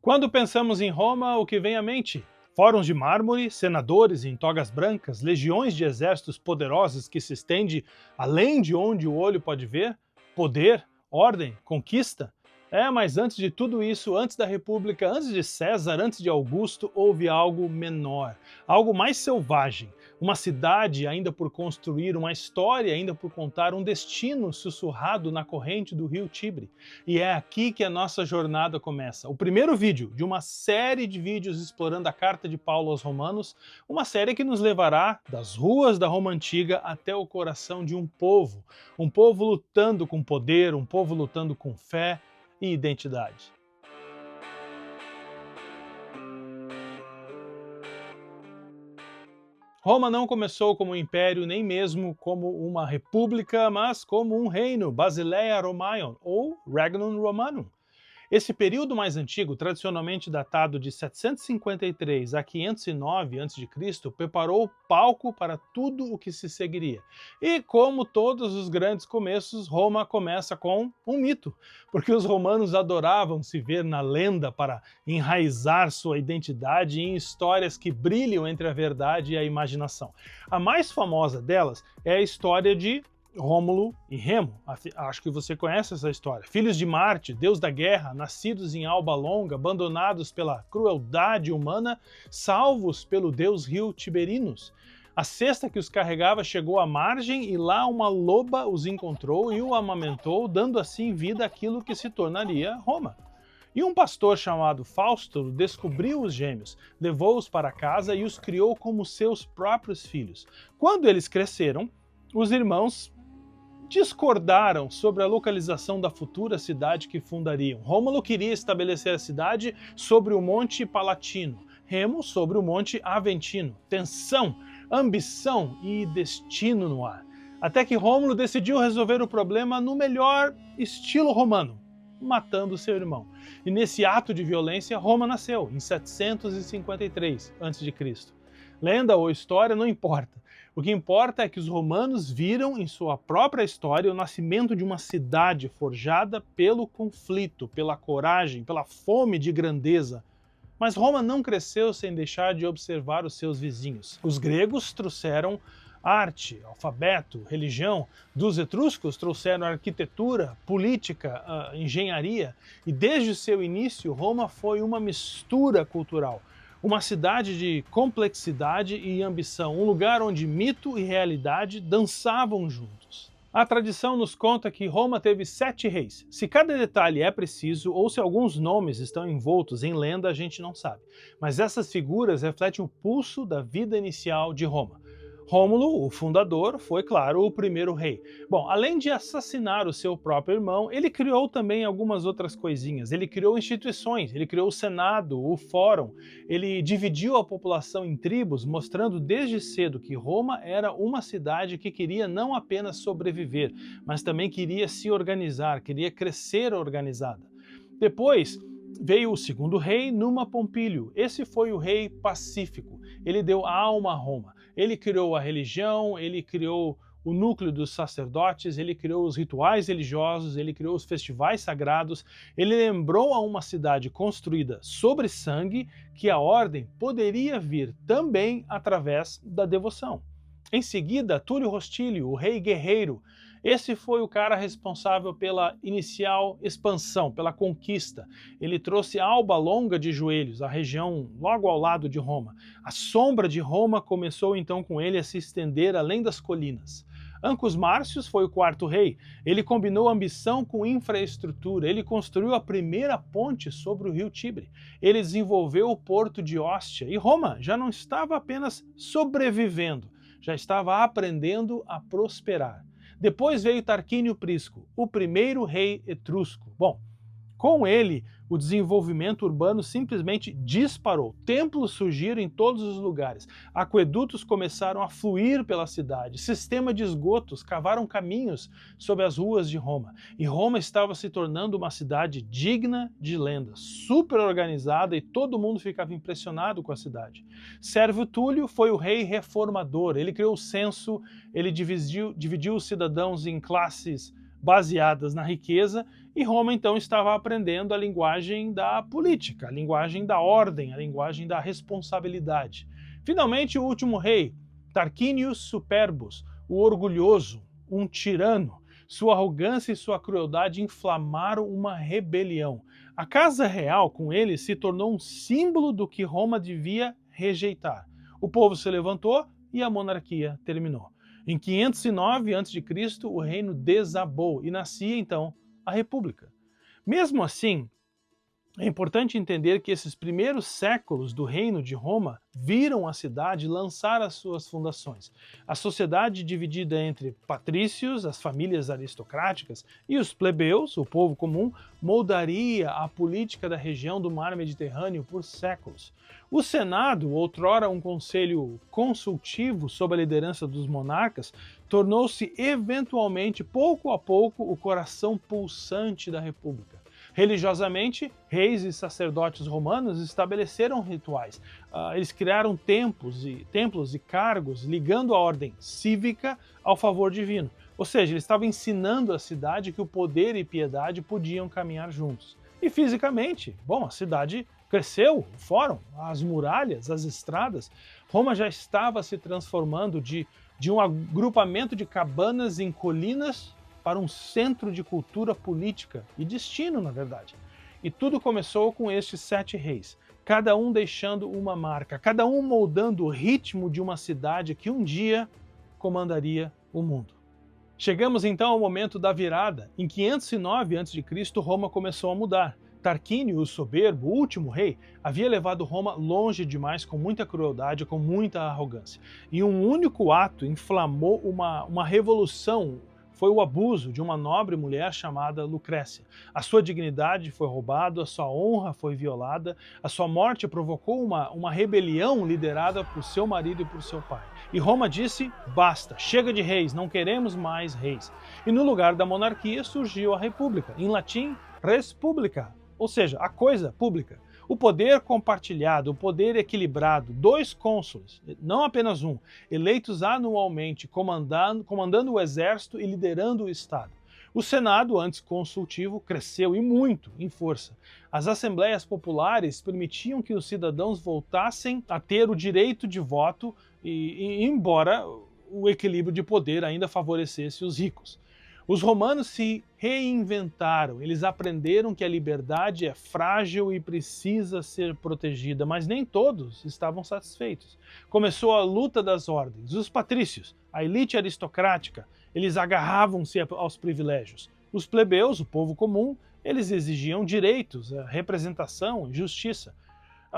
Quando pensamos em Roma, o que vem à mente? Fóruns de mármore, senadores em togas brancas, legiões de exércitos poderosos que se estende além de onde o olho pode ver, poder, ordem, conquista. Mas antes de tudo isso, antes da República, antes de César, antes de Augusto, houve algo menor, algo mais selvagem. Uma cidade ainda por construir, uma história ainda por contar, um destino sussurrado na corrente do rio Tibre. E é aqui que a nossa jornada começa. O primeiro vídeo de uma série de vídeos explorando a carta de Paulo aos Romanos, uma série que nos levará das ruas da Roma Antiga até o coração de um povo lutando com poder, um povo lutando com fé e identidade. Roma não começou como um império, nem mesmo como uma república, mas como um reino, Basileia Romaion, ou Regnum Romanum. Esse período mais antigo, tradicionalmente datado de 753 a 509 a.C., preparou o palco para tudo o que se seguiria. E como todos os grandes começos, Roma começa com um mito, porque os romanos adoravam se ver na lenda para enraizar sua identidade em histórias que brilham entre a verdade e a imaginação. A mais famosa delas é a história de Rômulo e Remo. Acho que você conhece essa história. Filhos de Marte, deus da guerra, nascidos em Alba Longa, abandonados pela crueldade humana, salvos pelo deus rio Tiberinus. A cesta que os carregava chegou à margem e lá uma loba os encontrou e o amamentou, dando assim vida àquilo que se tornaria Roma. E um pastor chamado Fausto descobriu os gêmeos, levou-os para casa e os criou como seus próprios filhos. Quando eles cresceram, os irmãos discordaram sobre a localização da futura cidade que fundariam. Rômulo queria estabelecer a cidade sobre o Monte Palatino, Remo sobre o Monte Aventino. Tensão, ambição e destino no ar. Até que Rômulo decidiu resolver o problema no melhor estilo romano, matando seu irmão. E nesse ato de violência, Roma nasceu, em 753 a.C. Lenda ou história, não importa. O que importa é que os romanos viram em sua própria história o nascimento de uma cidade forjada pelo conflito, pela coragem, pela fome de grandeza. Mas Roma não cresceu sem deixar de observar os seus vizinhos. Os gregos trouxeram arte, alfabeto, religião. Dos etruscos trouxeram arquitetura, política, engenharia. E desde o seu início, Roma foi uma mistura cultural. Uma cidade de complexidade e ambição, um lugar onde mito e realidade dançavam juntos. A tradição nos conta que Roma teve 7 reis. Se cada detalhe é preciso ou se alguns nomes estão envoltos em lenda, a gente não sabe. Mas essas figuras refletem o pulso da vida inicial de Roma. Rômulo, o fundador, foi, claro, o primeiro rei. Bom, além de assassinar o seu próprio irmão, ele criou também algumas outras coisinhas. Ele criou instituições, ele criou o Senado, o Fórum, ele dividiu a população em tribos, mostrando desde cedo que Roma era uma cidade que queria não apenas sobreviver, mas também queria se organizar, queria crescer organizada. Depois veio o segundo rei, Numa Pompílio. Esse foi o rei pacífico. Ele deu alma a Roma. Ele criou a religião, ele criou o núcleo dos sacerdotes, ele criou os rituais religiosos, ele criou os festivais sagrados. Ele lembrou a uma cidade construída sobre sangue que a ordem poderia vir também através da devoção. Em seguida, Túlio Hostílio, o rei guerreiro. Esse foi o cara responsável pela inicial expansão, pela conquista. Ele trouxe Alba Longa de Joelhos, a região logo ao lado de Roma. A sombra de Roma começou então com ele a se estender além das colinas. Ancus Márcios foi o quarto rei. Ele combinou ambição com infraestrutura. Ele construiu a primeira ponte sobre o rio Tibre. Ele desenvolveu o porto de Ostia. E Roma já não estava apenas sobrevivendo, já estava aprendendo a prosperar. Depois veio Tarquínio Prisco, o primeiro rei etrusco. Bom, com ele, o desenvolvimento urbano simplesmente disparou. Templos surgiram em todos os lugares. Aquedutos começaram a fluir pela cidade. Sistema de esgotos cavaram caminhos sob as ruas de Roma. E Roma estava se tornando uma cidade digna de lenda, super organizada, e todo mundo ficava impressionado com a cidade. Sérvio Túlio foi o rei reformador. Ele criou o censo, ele dividiu os cidadãos em classes baseadas na riqueza, e Roma então estava aprendendo a linguagem da política, a linguagem da ordem, a linguagem da responsabilidade. Finalmente, o último rei, Tarquinius Superbus, o orgulhoso, um tirano, sua arrogância e sua crueldade inflamaram uma rebelião. A casa real, com ele, se tornou um símbolo do que Roma devia rejeitar. O povo se levantou e a monarquia terminou. Em 509 a.C., o reino desabou e nascia, então, a República. Mesmo assim, é importante entender que esses primeiros séculos do reino de Roma viram a cidade lançar as suas fundações. A sociedade dividida entre patrícios, as famílias aristocráticas, e os plebeus, o povo comum, moldaria a política da região do mar Mediterrâneo por séculos. O Senado, outrora um conselho consultivo sob a liderança dos monarcas, tornou-se eventualmente, pouco a pouco, o coração pulsante da República. Religiosamente, reis e sacerdotes romanos estabeleceram rituais. Eles criaram templos e cargos ligando a ordem cívica ao favor divino. Ou seja, eles estavam ensinando a cidade que o poder e piedade podiam caminhar juntos. E fisicamente, a cidade cresceu, o fórum, as muralhas, as estradas. Roma já estava se transformando de um agrupamento de cabanas em colinas para um centro de cultura política e destino, na verdade. E tudo começou com estes 7 reis, cada um deixando uma marca, cada um moldando o ritmo de uma cidade que um dia comandaria o mundo. Chegamos então ao momento da virada. Em 509 a.C., Roma começou a mudar. Tarquínio, o soberbo, o último rei, havia levado Roma longe demais, com muita crueldade, com muita arrogância. E um único ato inflamou uma revolução. Foi o abuso de uma nobre mulher chamada Lucrécia. A sua dignidade foi roubada, a sua honra foi violada, a sua morte provocou uma rebelião liderada por seu marido e por seu pai. E Roma disse, basta, chega de reis, não queremos mais reis. E no lugar da monarquia surgiu a república, em latim, res publica, ou seja, a coisa pública. O poder compartilhado, o poder equilibrado, 2 cônsules, não apenas um, eleitos anualmente, comandando o exército e liderando o Estado. O Senado, antes consultivo, cresceu e muito em força. As assembleias populares permitiam que os cidadãos voltassem a ter o direito de voto, embora o equilíbrio de poder ainda favorecesse os ricos. Os romanos se reinventaram, eles aprenderam que a liberdade é frágil e precisa ser protegida, mas nem todos estavam satisfeitos. Começou a luta das ordens. Os patrícios, a elite aristocrática, eles agarravam-se aos privilégios. Os plebeus, o povo comum, eles exigiam direitos, representação e justiça.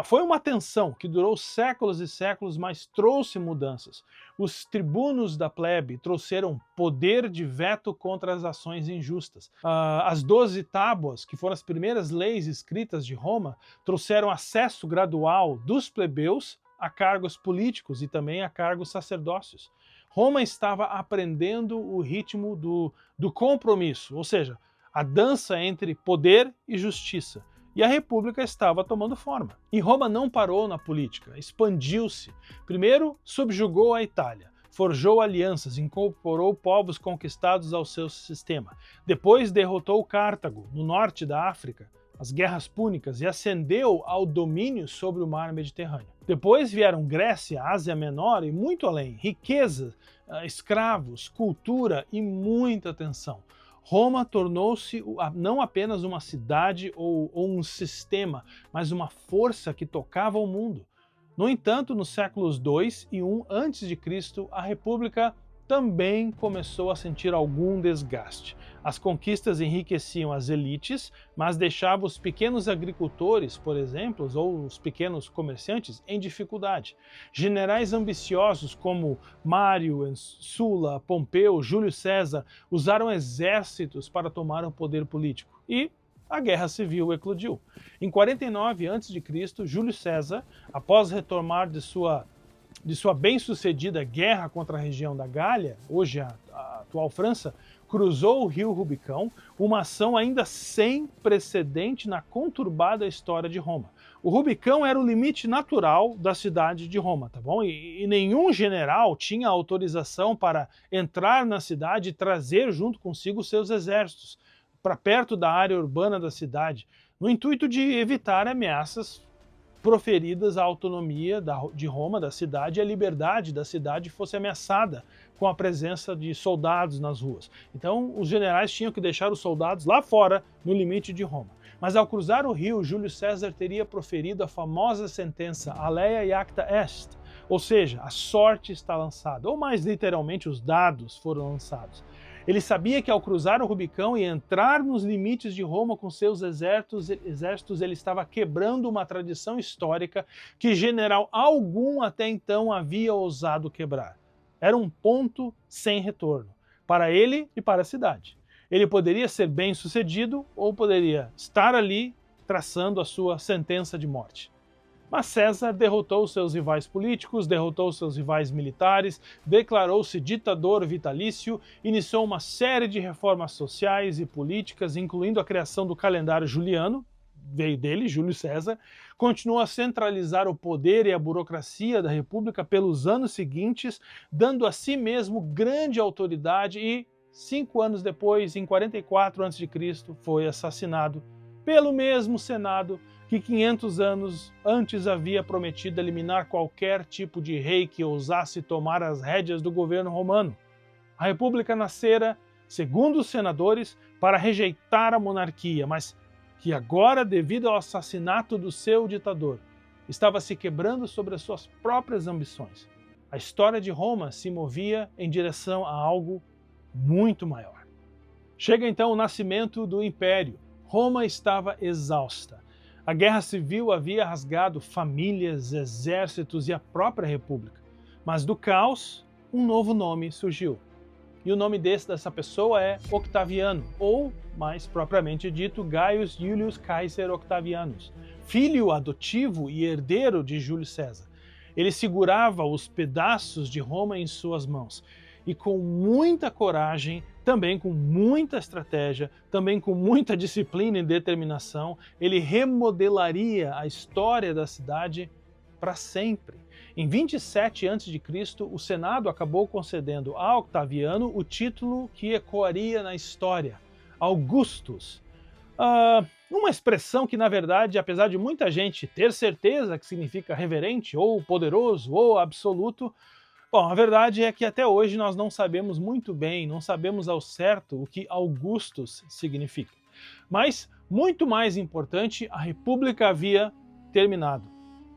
Foi uma tensão que durou séculos e séculos, mas trouxe mudanças. Os tribunos da plebe trouxeram poder de veto contra as ações injustas. As 12 tábuas, que foram as primeiras leis escritas de Roma, trouxeram acesso gradual dos plebeus a cargos políticos e também a cargos sacerdócios. Roma estava aprendendo o ritmo do compromisso, ou seja, a dança entre poder e justiça. E a república estava tomando forma. E Roma não parou na política, expandiu-se. Primeiro, subjugou a Itália, forjou alianças, incorporou povos conquistados ao seu sistema. Depois derrotou Cartago, no norte da África, as guerras púnicas, e ascendeu ao domínio sobre o mar Mediterrâneo. Depois vieram Grécia, Ásia Menor e muito além, riqueza, escravos, cultura e muita tensão. Roma tornou-se não apenas uma cidade ou um sistema, mas uma força que tocava o mundo. No entanto, nos séculos 2 e 1 a.C., a República também começou a sentir algum desgaste. As conquistas enriqueciam as elites, mas deixavam os pequenos agricultores, por exemplo, ou os pequenos comerciantes, em dificuldade. Generais ambiciosos como Mário, Sula, Pompeu, Júlio César usaram exércitos para tomar o poder político. E a Guerra Civil eclodiu. Em 49 a.C., Júlio César, após retomar de sua bem-sucedida guerra contra a região da Gália, hoje a atual França, cruzou o rio Rubicão, uma ação ainda sem precedente na conturbada história de Roma. O Rubicão era o limite natural da cidade de Roma, tá bom? E nenhum general tinha autorização para entrar na cidade e trazer junto consigo seus exércitos para perto da área urbana da cidade, no intuito de evitar ameaças proferidas à autonomia de Roma, da cidade, e a liberdade da cidade fosse ameaçada com a presença de soldados nas ruas. Então, os generais tinham que deixar os soldados lá fora, no limite de Roma. Mas ao cruzar o rio, Júlio César teria proferido a famosa sentença Alea iacta est, ou seja, a sorte está lançada, ou mais literalmente, os dados foram lançados. Ele sabia que ao cruzar o Rubicão e entrar nos limites de Roma com seus exércitos, ele estava quebrando uma tradição histórica que general algum até então havia ousado quebrar. Era um ponto sem retorno, para ele e para a cidade. Ele poderia ser bem-sucedido ou poderia estar ali traçando a sua sentença de morte. Mas César derrotou seus rivais políticos, derrotou seus rivais militares, declarou-se ditador vitalício, iniciou uma série de reformas sociais e políticas, incluindo a criação do calendário juliano, veio dele, Júlio César, continuou a centralizar o poder e a burocracia da República pelos anos seguintes, dando a si mesmo grande autoridade e, 5 anos depois, em 44 a.C., foi assassinado pelo mesmo Senado que 500 anos antes havia prometido eliminar qualquer tipo de rei que ousasse tomar as rédeas do governo romano. A República nascera, segundo os senadores, para rejeitar a monarquia, mas que agora, devido ao assassinato do seu ditador, estava se quebrando sobre as suas próprias ambições. A história de Roma se movia em direção a algo muito maior. Chega então o nascimento do Império. Roma estava exausta. A guerra civil havia rasgado famílias, exércitos e a própria república. Mas do caos, um novo nome surgiu. E o nome dessa pessoa é Octaviano, ou, mais propriamente dito, Gaius Iulius Caesar Octavianus, filho adotivo e herdeiro de Júlio César. Ele segurava os pedaços de Roma em suas mãos. E com muita coragem, também com muita estratégia, também com muita disciplina e determinação, ele remodelaria a história da cidade para sempre. Em 27 a.C., o Senado acabou concedendo a Octaviano o título que ecoaria na história, Augustus. Uma expressão que, na verdade, apesar de muita gente ter certeza que significa reverente, ou poderoso, ou absoluto, bom, a verdade é que até hoje nós não sabemos muito bem, não sabemos ao certo o que Augustus significa. Mas, muito mais importante, a República havia terminado.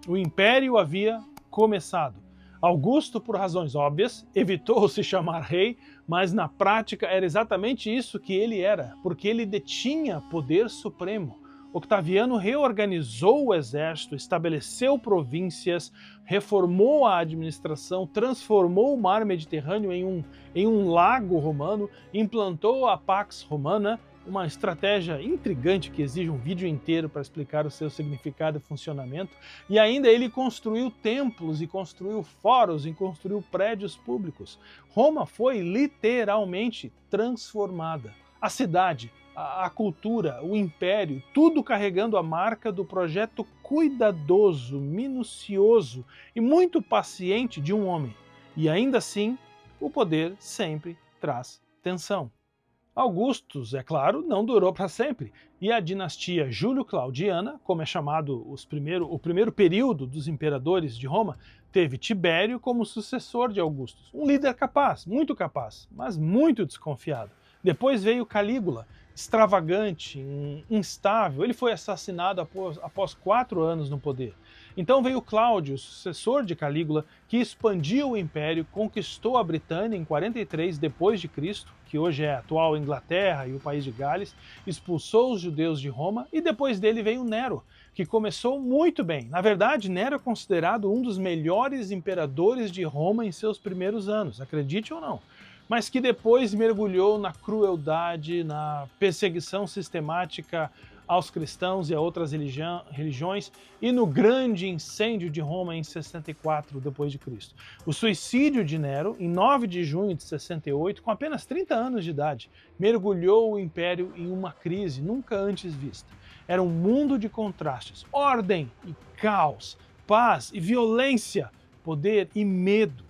O Império havia começado. Augusto, por razões óbvias, evitou se chamar rei, mas na prática era exatamente isso que ele era, porque ele detinha poder supremo. Octaviano reorganizou o exército, estabeleceu províncias, reformou a administração, transformou o mar Mediterrâneo em um lago romano, implantou a Pax Romana, uma estratégia intrigante que exige um vídeo inteiro para explicar o seu significado e funcionamento, e ainda ele construiu templos, e construiu fóruns, e construiu prédios públicos. Roma foi literalmente transformada. A cidade, a cultura, o império, tudo carregando a marca do projeto cuidadoso, minucioso e muito paciente de um homem. E ainda assim, o poder sempre traz tensão. Augustus, é claro, não durou para sempre, e a dinastia Júlio-Claudiana, como é chamado o primeiro período dos imperadores de Roma, teve Tibério como sucessor de Augustus, um líder capaz, mas muito desconfiado. Depois veio Calígula, extravagante, instável. Ele foi assassinado após 4 anos no poder. Então veio Cláudio, sucessor de Calígula, que expandiu o império, conquistou a Britânia em 43 depois de Cristo, que hoje é a atual Inglaterra e o país de Gales, expulsou os judeus de Roma, e depois dele veio Nero, que começou muito bem. Na verdade, Nero é considerado um dos melhores imperadores de Roma em seus primeiros anos, acredite ou não, mas que depois mergulhou na crueldade, na perseguição sistemática aos cristãos e a outras religiões e no grande incêndio de Roma em 64 d.C. O suicídio de Nero, em 9 de junho de 68, com apenas 30 anos de idade, mergulhou o império em uma crise nunca antes vista. Era um mundo de contrastes, ordem e caos, paz e violência, poder e medo.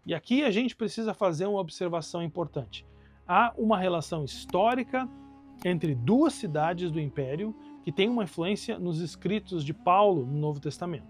E aqui a gente precisa fazer uma observação importante. Há uma relação histórica entre duas cidades do Império que tem uma influência nos escritos de Paulo no Novo Testamento.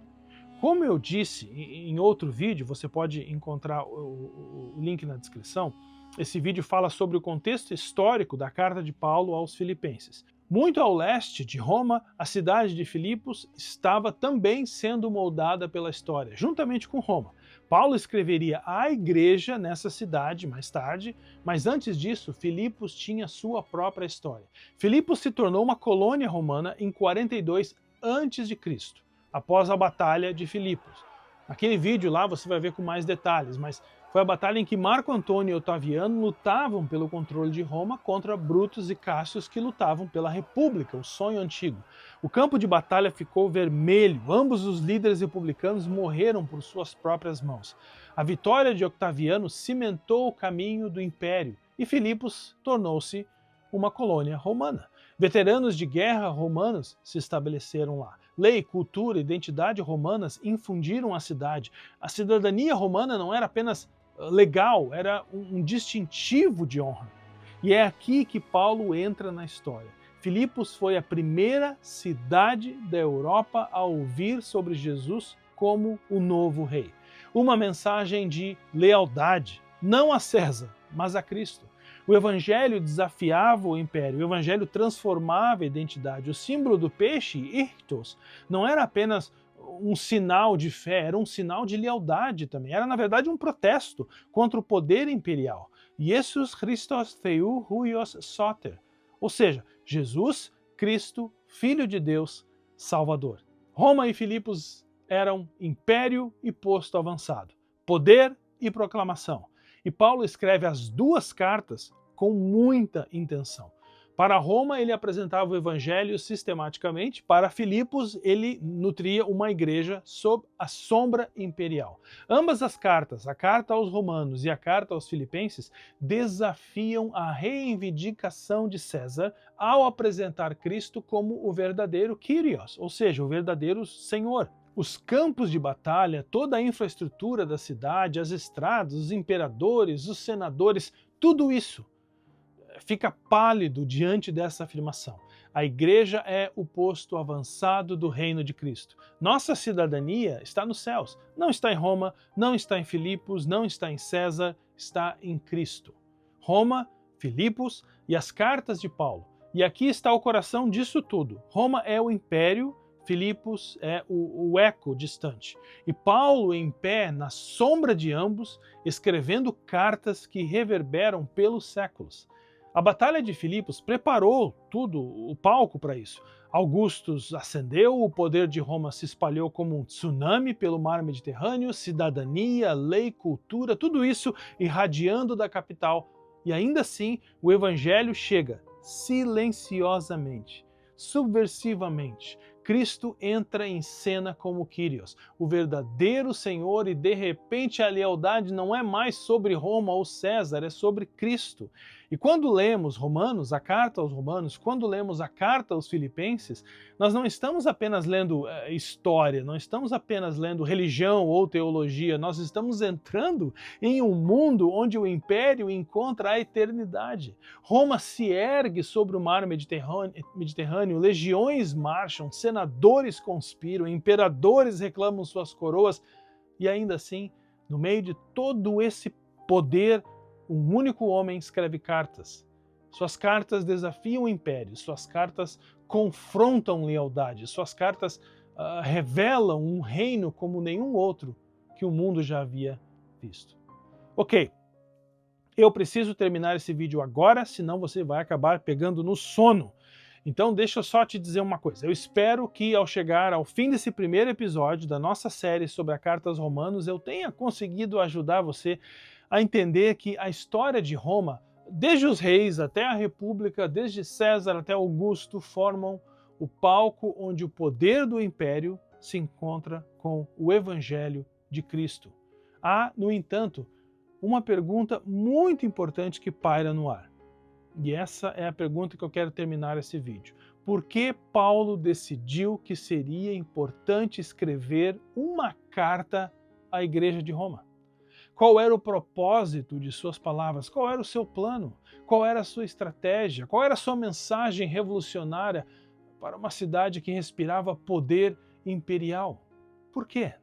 Como eu disse em outro vídeo, você pode encontrar o link na descrição, esse vídeo fala sobre o contexto histórico da carta de Paulo aos Filipenses. Muito ao leste de Roma, a cidade de Filipos estava também sendo moldada pela história, juntamente com Roma. Paulo escreveria à igreja nessa cidade mais tarde, mas antes disso, Filipos tinha sua própria história. Filipos se tornou uma colônia romana em 42 a.C., após a Batalha de Filipos. Naquele vídeo lá você vai ver com mais detalhes, mas foi a batalha em que Marco Antônio e Otaviano lutavam pelo controle de Roma contra Brutus e Cássio, que lutavam pela República, o sonho antigo. O campo de batalha ficou vermelho, ambos os líderes republicanos morreram por suas próprias mãos. A vitória de Octaviano cimentou o caminho do Império e Filipos tornou-se uma colônia romana. Veteranos de guerra romanos se estabeleceram lá. Lei, cultura e identidade romanas infundiram a cidade. A cidadania romana não era apenas legal, era um distintivo de honra. E é aqui que Paulo entra na história. Filipos foi a primeira cidade da Europa a ouvir sobre Jesus como o novo rei. Uma mensagem de lealdade, não a César, mas a Cristo. O evangelho desafiava o império, o evangelho transformava a identidade. O símbolo do peixe, ichthos, não era apenas um sinal de fé, era um sinal de lealdade também. Era, na verdade, um protesto contra o poder imperial. Jesus Christos Theou Huios Soter, ou seja, Jesus Cristo, Filho de Deus, Salvador. Roma e Filipos eram império e posto avançado, poder e proclamação. E Paulo escreve as duas cartas com muita intenção. Para Roma, ele apresentava o evangelho sistematicamente. Para Filipos, ele nutria uma igreja sob a sombra imperial. Ambas as cartas, a carta aos romanos e a carta aos filipenses, desafiam a reivindicação de César ao apresentar Cristo como o verdadeiro Kyrios, ou seja, o verdadeiro Senhor. Os campos de batalha, toda a infraestrutura da cidade, as estradas, os imperadores, os senadores, tudo isso fica pálido diante dessa afirmação. A igreja é o posto avançado do reino de Cristo. Nossa cidadania está nos céus. Não está em Roma, não está em Filipos, não está em César, está em Cristo. Roma, Filipos e as cartas de Paulo. E aqui está o coração disso tudo. Roma é o império, Filipos é o eco distante. E Paulo em pé na sombra de ambos, escrevendo cartas que reverberam pelos séculos. A Batalha de Filipos preparou o palco para isso. Augustus ascendeu, o poder de Roma se espalhou como um tsunami pelo mar Mediterrâneo, cidadania, lei, cultura, tudo isso irradiando da capital. E ainda assim, o evangelho chega silenciosamente, subversivamente. Cristo entra em cena como Kyrios, o verdadeiro Senhor, e de repente a lealdade não é mais sobre Roma ou César, é sobre Cristo. E quando lemos Romanos, a carta aos Romanos, quando lemos a carta aos Filipenses, nós não estamos apenas lendo história, não estamos apenas lendo religião ou teologia, nós estamos entrando em um mundo onde o império encontra a eternidade. Roma se ergue sobre o mar Mediterrâneo, legiões marcham, senadores conspiram, imperadores reclamam suas coroas, e ainda assim, no meio de todo esse poder, um único homem escreve cartas. Suas cartas desafiam o império, suas cartas confrontam lealdade, suas cartas revelam um reino como nenhum outro que o mundo já havia visto. Ok, eu preciso terminar esse vídeo agora, senão você vai acabar pegando no sono. Então deixa eu só te dizer uma coisa, eu espero que ao chegar ao fim desse primeiro episódio da nossa série sobre a Carta aos Romanos, eu tenha conseguido ajudar você a entender que a história de Roma, desde os reis até a República, desde César até Augusto, formam o palco onde o poder do império se encontra com o Evangelho de Cristo. Há, no entanto, uma pergunta muito importante que paira no ar. E essa é a pergunta que eu quero terminar esse vídeo. Por que Paulo decidiu que seria importante escrever uma carta à Igreja de Roma? Qual era o propósito de suas palavras? Qual era o seu plano? Qual era a sua estratégia? Qual era a sua mensagem revolucionária para uma cidade que respirava poder imperial? Por quê?